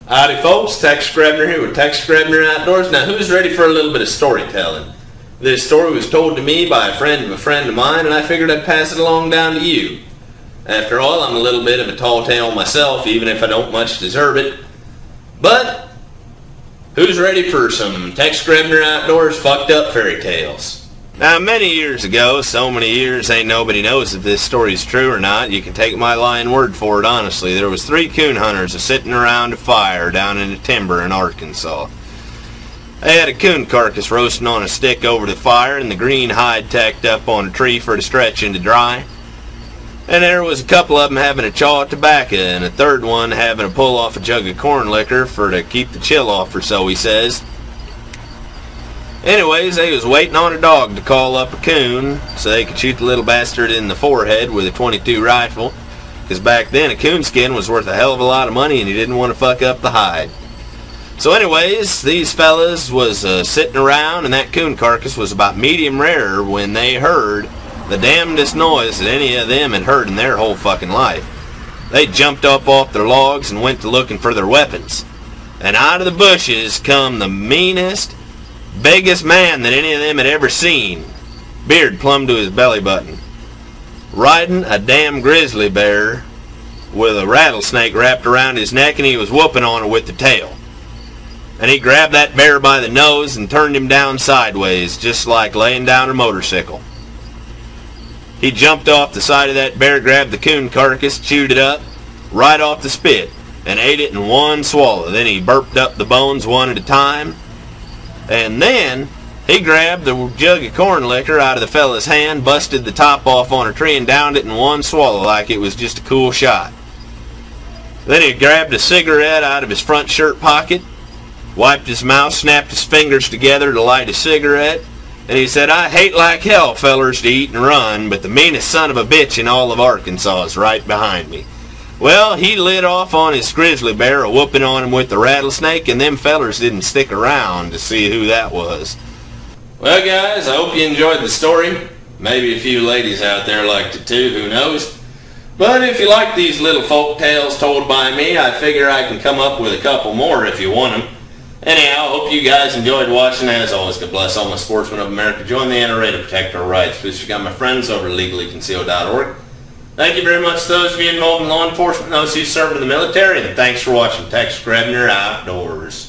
Howdy folks, Tex Grebner here with Tex Grebner Outdoors. Now who's ready for a little bit of storytelling? This story was told to me by a friend of mine, and I figured I'd pass it along down to you. After all, I'm a little bit of a tall tale myself, even if I don't much deserve it. But who's ready for some Tex Grebner Outdoors fucked up fairy tales? Now many years ago, so many years ain't nobody knows if this story's true or not. You can take my lying word for it honestly. There was 3 coon hunters sitting around a fire down in the timber in Arkansas. They had a coon carcass roasting on a stick over the fire and the green hide tacked up on a tree for the stretching to dry. And there was a couple of them having a chaw of tobacco and a third one having a pull off a jug of corn liquor for to keep the chill off, or so he says. Anyways, they was waiting on a dog to call up a coon so they could shoot the little bastard in the forehead with a .22 rifle, because back then a coon skin was worth a hell of a lot of money and he didn't want to fuck up the hide. So anyways, these fellas was sitting around, and that coon carcass was about medium rare when they heard the damnedest noise that any of them had heard in their whole fucking life. They jumped up off their logs and went to looking for their weapons. And out of the bushes come the meanest, biggest man that any of them had ever seen, beard plumb to his belly button, riding a damn grizzly bear with a rattlesnake wrapped around his neck, and he was whooping on it with the tail. And he grabbed that bear by the nose and turned him down sideways, just like laying down a motorcycle. He jumped off the side of that bear, grabbed the coon carcass, chewed it up right off the spit, and ate it in one swallow. Then he burped up the bones one at a time. And then he grabbed the jug of corn liquor out of the fella's hand, busted the top off on a tree, and downed it in one swallow like it was just a cool shot. Then he grabbed a cigarette out of his front shirt pocket, wiped his mouth, snapped his fingers together to light a cigarette, and he said, "I hate like hell, fellers, to eat and run, but the meanest son of a bitch in all of Arkansas is right behind me." Well, he lit off on his grizzly bear, a whooping on him with the rattlesnake, and them fellers didn't stick around to see who that was. Well, guys, I hope you enjoyed the story. Maybe a few ladies out there liked it too, who knows. But if you like these little folk tales told by me, I figure I can come up with a couple more if you want them. Anyhow, I hope you guys enjoyed watching. As always, God bless all my sportsmen of America. Join the NRA to protect our rights. Please check out my friends over at legallyconcealed.org. Thank you very much to those of you involved in law enforcement and those who serve in the military, and thanks for watching Tex Grebner Outdoors.